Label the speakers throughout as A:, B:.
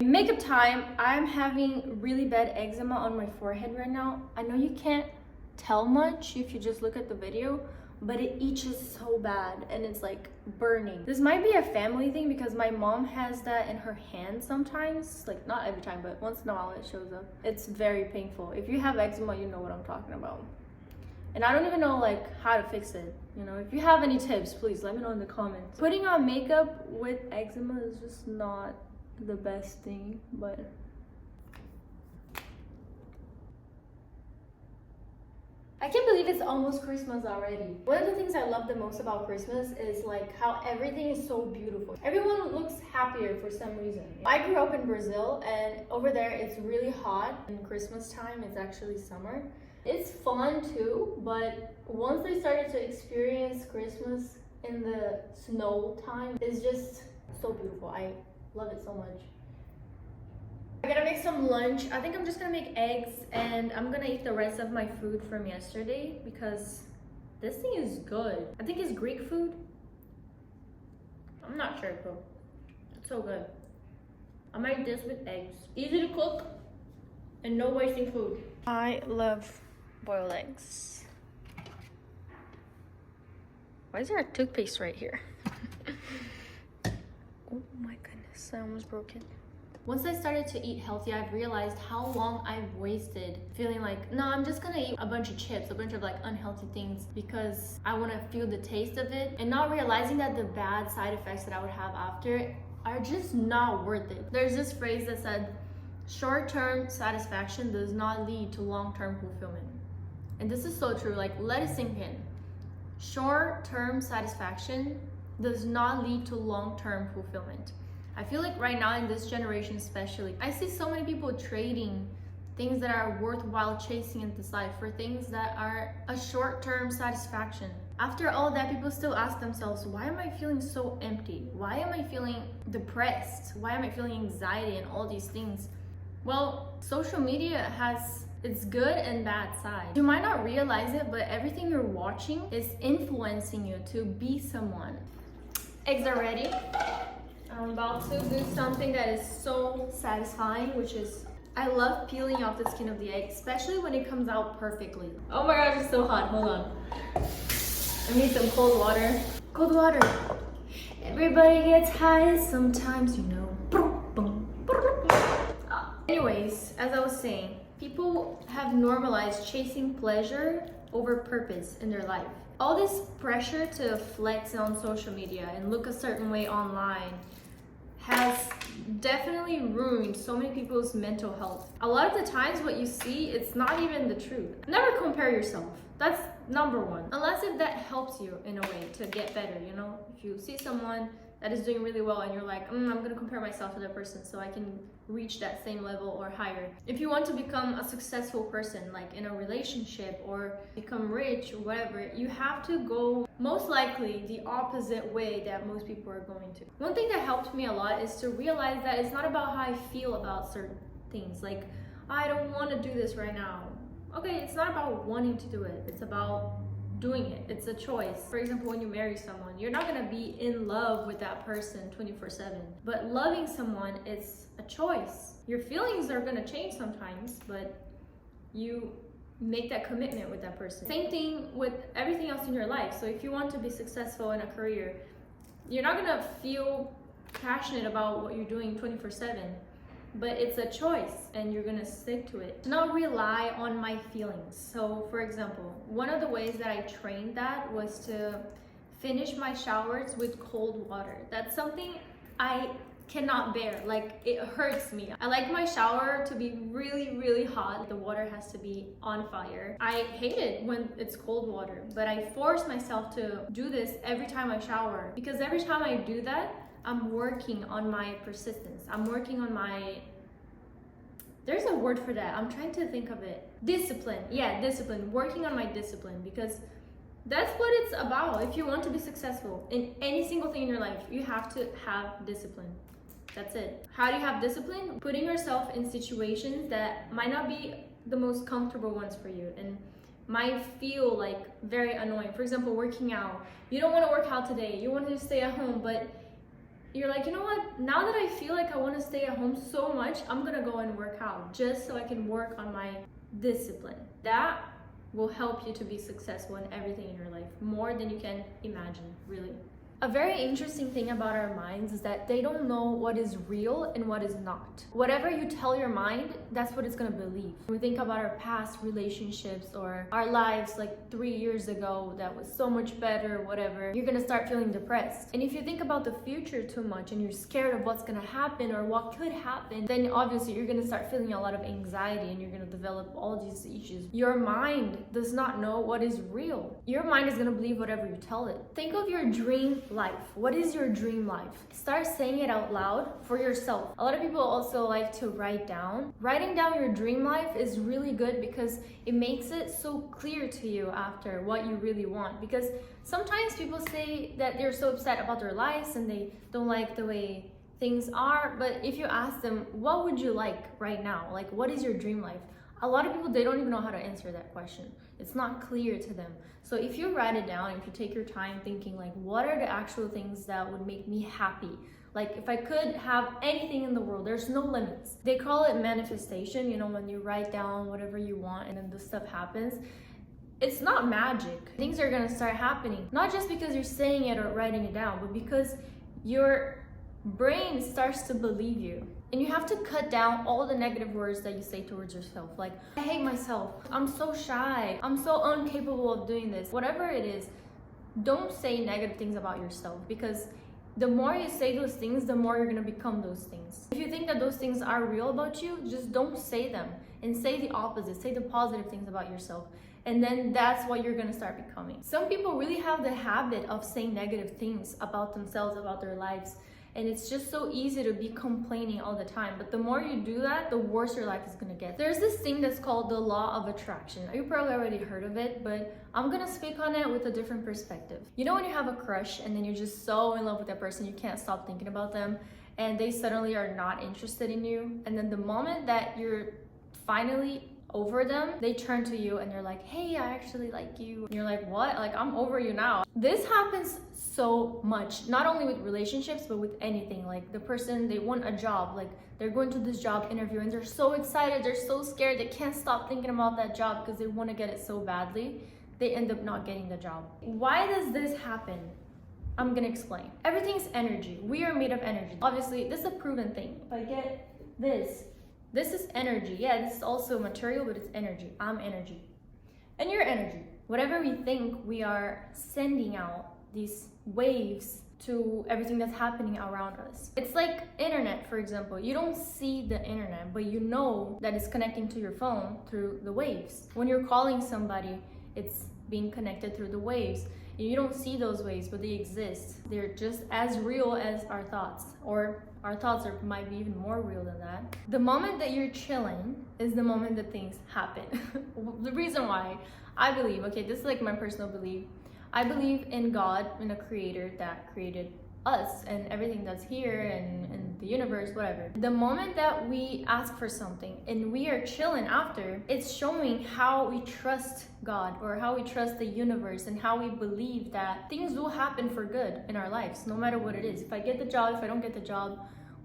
A: Makeup time. I'm having really bad eczema on my forehead right now. I know you can't tell much if you just look at the video, but it itches so bad and it's like burning. This might be a family thing because my mom has that in her hand sometimes, like not every time, but once in a while it shows up. It's very painful. If you have eczema, you know what I'm talking about. And I don't even know like how to fix it. You know, if you have any tips, please let me know in the comments. Putting on makeup with eczema is just not the best thing, but I can't believe it's almost Christmas already. One of the things I love the most about Christmas is like how everything is so beautiful. Everyone looks happier for some reason. I grew up in Brazil and over there it's really hot. In Christmas time, it's actually summer. It's fun too, but once I started to experience Christmas in the snow time, it's just so beautiful. I love it so much. I gotta make some lunch. I think I'm just gonna make eggs and I'm gonna eat the rest of my food from yesterday because this thing is good. I think it's Greek food. I'm not sure though. It's so good. I make this with eggs. Easy to cook and no wasting food. I love boiled eggs. Why is there a toothpaste right here? Oh my goodness, I almost broke it. Once I started to eat healthy, I've realized how long I've wasted feeling like, no, I'm just gonna eat a bunch of chips, a bunch of like unhealthy things because I wanna feel the taste of it, and not realizing that the bad side effects that I would have after are just not worth it. There's this phrase that said, short-term satisfaction does not lead to long-term fulfillment. And this is so true, like let it sink in. Short-term satisfaction does not lead to long-term fulfillment. I feel like right now in this generation especially, I see so many people trading things that are worthwhile chasing in this life for things that are a short-term satisfaction. After all that, people still ask themselves, why am I feeling so empty? Why am I feeling depressed? Why am I feeling anxiety and all these things? Well, social media has its good and bad side. You might not realize it, but everything you're watching is influencing you to be someone. Eggs are ready. I'm about to do something that is so satisfying, which is I love peeling off the skin of the egg, especially when it comes out perfectly. Oh my gosh, it's so hot. Hold on. I need some cold water. Cold water. Everybody gets high sometimes, you know. Anyways, as I was saying, people have normalized chasing pleasure over purpose in their life. All this pressure to flex on social media and look a certain way online has definitely ruined so many people's mental health. A lot of the times what you see, it's not even the truth. Never compare yourself. That's number one. Unless if that helps you in a way to get better, you know? If you see someone that is doing really well and you're like, I'm gonna compare myself to that person so I can reach that same level or higher. If you want to become a successful person, like in a relationship or become rich or whatever, you have to go most likely the opposite way that most people are going to. One thing that helped me a lot is to realize that it's not about how I feel about certain things. Like, I don't want to do this right now. Okay, it's not about wanting to do it. It's about doing it. It's a choice. For example, when you marry someone, you're not gonna be in love with that person 24/7. But loving someone, it's a choice. Your feelings are gonna change sometimes, but you make that commitment with that person. Same thing with everything else in your life. So if you want to be successful in a career, you're not gonna feel passionate about what you're doing 24/7. But it's a choice and you're gonna stick to it. Do not rely on my feelings. So for example, one of the ways that I trained that was to finish my showers with cold water. That's something I cannot bear. Like, it hurts me. I like my shower to be really, really hot. The water has to be on fire. I hate it when it's cold water, but I force myself to do this every time I shower because every time I do that, I'm working on my persistence. I'm working on my, there's a word for that. I'm trying to think of it. Discipline. Yeah, discipline. Working on my discipline because that's what it's about. If you want to be successful in any single thing in your life, you have to have discipline. That's it. How do you have discipline? Putting yourself in situations that might not be the most comfortable ones for you and might feel like very annoying. For example, working out. You don't want to work out today. You want to stay at home, but you're like, you know what, now that I feel like I want to stay at home so much, I'm gonna go and work out just so I can work on my discipline. That will help you to be successful in everything in your life, more than you can imagine, really. A very interesting thing about our minds is that they don't know what is real and what is not. Whatever you tell your mind, that's what it's gonna believe. When we think about our past relationships or our lives like 3 years ago that was so much better, whatever, you're gonna start feeling depressed. And if you think about the future too much and you're scared of what's gonna happen or what could happen, then obviously you're gonna start feeling a lot of anxiety and you're gonna develop all these issues. Your mind does not know what is real. Your mind is gonna believe whatever you tell it. Think of your dream life. What is your dream life? Start saying it out loud for yourself. A lot of people also like to write down. Writing down your dream life is really good because it makes it so clear to you after what you really want. Because sometimes people say that they're so upset about their lives and they don't like the way things are, but if you ask them, what would you like right now? Like, what is your dream life? A lot of people, they don't even know how to answer that question. It's not clear to them. So if you write it down, if you take your time thinking like, what are the actual things that would make me happy? Like if I could have anything in the world, there's no limits. They call it manifestation, you know, when you write down whatever you want and then the stuff happens. It's not magic. Things are gonna start happening. Not just because you're saying it or writing it down, but because your brain starts to believe you. And you have to cut down all the negative words that you say towards yourself. Like, I hate myself. I'm so shy. I'm so incapable of doing this. Whatever it is, don't say negative things about yourself, because the more you say those things, the more you're gonna become those things. If you think that those things are real about you, just don't say them and say the opposite. Say the positive things about yourself. And then that's what you're gonna start becoming. Some people really have the habit of saying negative things about themselves, about their lives. And it's just so easy to be complaining all the time. But the more you do that, the worse your life is gonna get. There's this thing that's called the law of attraction. You probably already heard of it, but I'm gonna speak on it with a different perspective. You know when you have a crush and then you're just so in love with that person, you can't stop thinking about them, and they suddenly are not interested in you. And then the moment that you're finally over them, they turn to you and they're like, hey, I actually like you. And you're like, what? Like, I'm over you now. This happens so much, not only with relationships, but with anything. Like the person, they want a job, like they're going to this job interview and they're so excited, they're so scared, they can't stop thinking about that job because they want to get it so badly. They end up not getting the job. Why does this happen? I'm gonna explain. Everything's energy. We are made of energy. Obviously, this is a proven thing. If I get this is energy. Yeah, this is also material, but it's energy. I'm energy. And you're energy. Whatever we think, we are sending out these waves to everything that's happening around us. It's like internet, for example. You don't see the internet, but you know that it's connecting to your phone through the waves. When you're calling somebody, it's being connected through the waves. You don't see those waves, but they exist. They're just as real as our thoughts, or our thoughts might be even more real than that. The moment that you're chilling is the moment that things happen. The reason why I believe, okay, this is like my personal belief. I believe in God, in a creator that created us and everything that's here and the universe, whatever. The moment that we ask for something and we are chilling after, it's showing how we trust God or how we trust the universe and how we believe that things will happen for good in our lives, no matter what it is. If I get the job, if I don't get the job,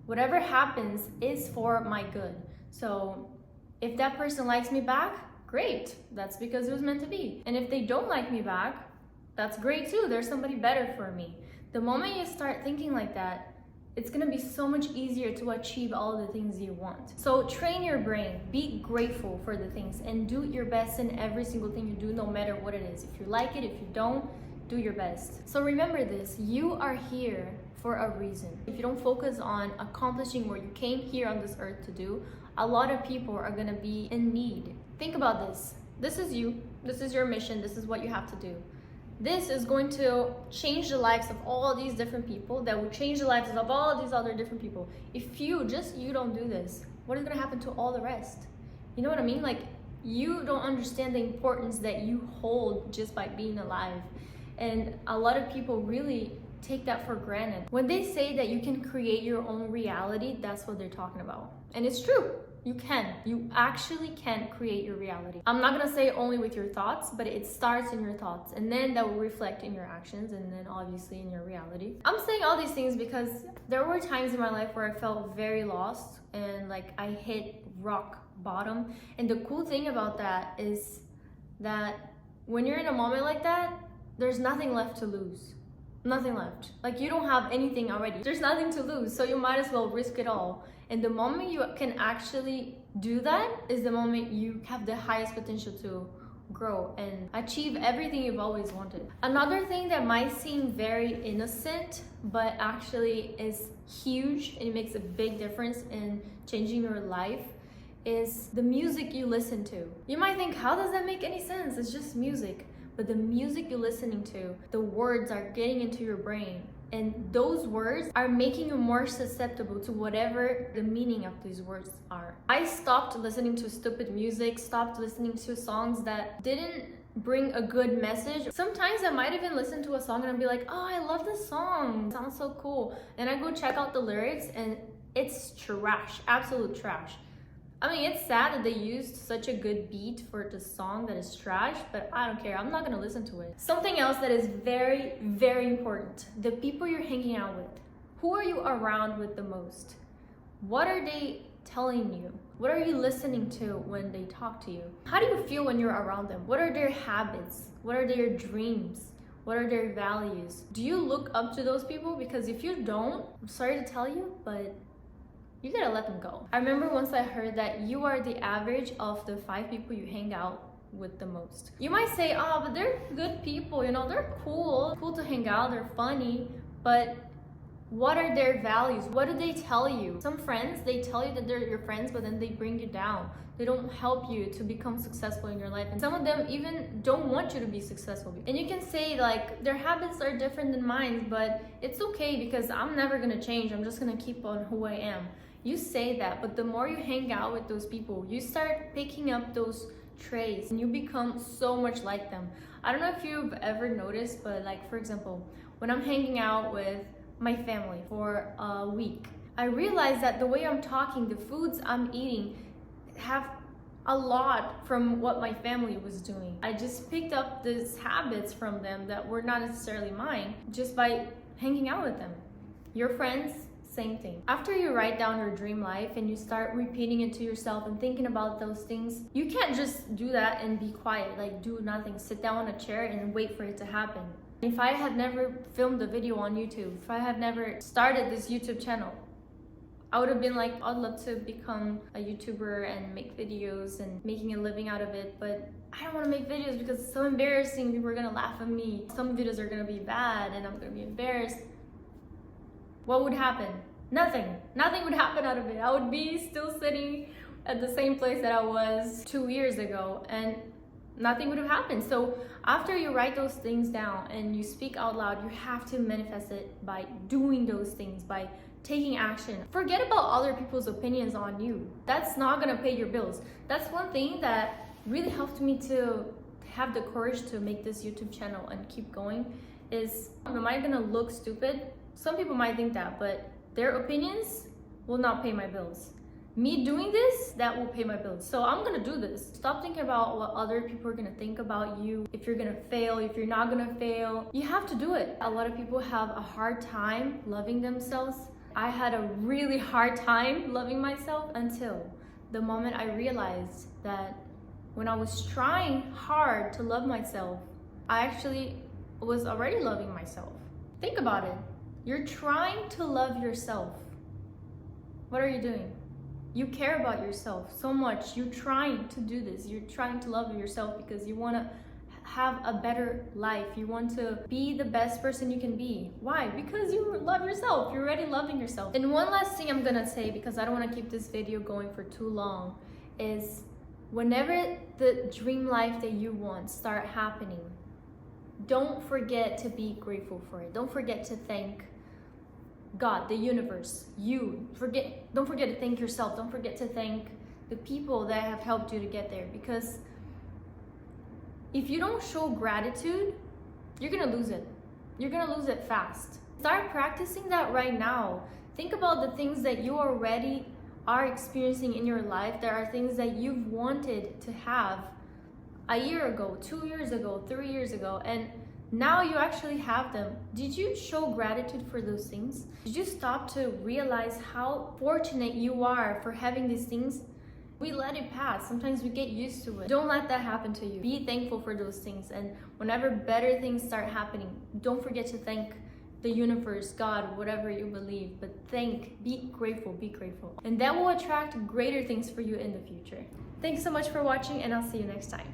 A: whatever happens is for my good. So if that person likes me back, great. That's because it was meant to be. And if they don't like me back, that's great too. There's somebody better for me. The moment you start thinking like that, it's gonna be so much easier to achieve all the things you want. So train your brain, be grateful for the things, and do your best in every single thing you do, no matter what it is. If you like it, if you don't, do your best. So remember this, you are here for a reason. If you don't focus on accomplishing what you came here on this earth to do, a lot of people are gonna be in need. Think about this. This is you, this is your mission, this is what you have to do. This is going to change the lives of all these different people, that will change the lives of all these other different people. If you don't do this, what is gonna happen to all the rest? You know what I mean? Like, you don't understand the importance that you hold just by being alive. And a lot of people really take that for granted. When they say that you can create your own reality, that's what they're talking about. And it's true. You actually can create your reality. I'm not gonna say only with your thoughts, but it starts in your thoughts, and then that will reflect in your actions, and then obviously in your reality. I'm saying all these things because there were times in my life where I felt very lost and like I hit rock bottom. And the cool thing about that is that when you're in a moment like that, there's nothing left to lose. Nothing left. Like, you don't have anything already. There's nothing to lose, so you might as well risk it all. And the moment you can actually do that is the moment you have the highest potential to grow and achieve everything you've always wanted. Another thing that might seem very innocent, but actually is huge and it makes a big difference in changing your life, is the music you listen to. You might think, how does that make any sense? It's just music. But the music you're listening to, the words are getting into your brain. And those words are making you more susceptible to whatever the meaning of these words are. I stopped listening to stupid music, stopped listening to songs that didn't bring a good message. Sometimes I might even listen to a song and I'll be like, oh, I love this song. It sounds so cool. And I go check out the lyrics and it's trash, absolute trash. I mean, it's sad that they used such a good beat for the song that is trash, but I don't care. I'm not gonna listen to it. Something else that is very, very important: the people you're hanging out with. Who are you around with the most? What are they telling you? What are you listening to when they talk to you? How do you feel when you're around them? What are their habits? What are their dreams? What are their values? Do you look up to those people? Because if you don't, I'm sorry to tell you, but you gotta let them go. I remember once I heard that you are the average of the 5 people you hang out with the most. You might say, oh, but they're good people, you know, they're cool to hang out, they're funny, but what are their values? What do they tell you? Some friends, they tell you that they're your friends, but then they bring you down. They don't help you to become successful in your life. And some of them even don't want you to be successful. And you can say like, their habits are different than mine, but it's okay because I'm never gonna change. I'm just gonna keep on who I am. You say that, but the more you hang out with those people, you start picking up those traits and you become so much like them. I don't know if you've ever noticed, but like, for example, when I'm hanging out with my family for a week, I realize that the way I'm talking, the foods I'm eating have a lot from what my family was doing. I just picked up these habits from them that were not necessarily mine just by hanging out with them. Your friends, same thing. After you write down your dream life and you start repeating it to yourself and thinking about those things, you can't just do that and be quiet, like do nothing, sit down on a chair and wait for it to happen. If I had never filmed a video on YouTube, if I had never started this YouTube channel, I would have been like, I'd love to become a YouTuber and make videos and making a living out of it, but I don't want to make videos because it's so embarrassing. People are gonna laugh at me. Some videos are gonna be bad and I'm gonna be embarrassed. What would happen? Nothing. Nothing would happen out of it. I would be still sitting at the same place that I was 2 years ago and nothing would have happened. So after you write those things down and you speak out loud, you have to manifest it by doing those things, by taking action. Forget about other people's opinions on you. That's not gonna pay your bills. That's one thing that really helped me to have the courage to make this YouTube channel and keep going is, am I gonna look stupid? Some people might think that, but their opinions will not pay my bills. Me doing this, that will pay my bills. So I'm gonna do this. Stop thinking about what other people are gonna think about you, if you're gonna fail, if you're not gonna fail. You have to do it. A lot of people have a hard time loving themselves. I had a really hard time loving myself until the moment I realized that when I was trying hard to love myself, I actually was already loving myself. Think about it. You're trying to love yourself. What are you doing? You care about yourself so much. You're trying to do this. You're trying to love yourself because you want to have a better life. You want to be the best person you can be. Why? Because you love yourself. You're already loving yourself. And one last thing I'm gonna say, because I don't want to keep this video going for too long, is whenever the dream life that you want start happening, don't forget to be grateful for it. Don't forget to thank God, the universe, you. Don't forget to thank yourself. Don't forget to thank the people that have helped you to get there, because if you don't show gratitude, you're gonna lose it. You're gonna lose it fast. Start practicing that right now. Think about the things that you already are experiencing in your life, there are things that you've wanted to have a year ago, 2 years ago, 3 years ago, and now you actually have them. Did you show gratitude for those things? Did you stop to realize how fortunate you are for having these things? We let it pass. Sometimes we get used to it. Don't let that happen to you. Be thankful for those things. And whenever better things start happening, don't forget to thank the universe, God, whatever you believe. But be grateful, be grateful. And that will attract greater things for you in the future. Thanks so much for watching, and I'll see you next time.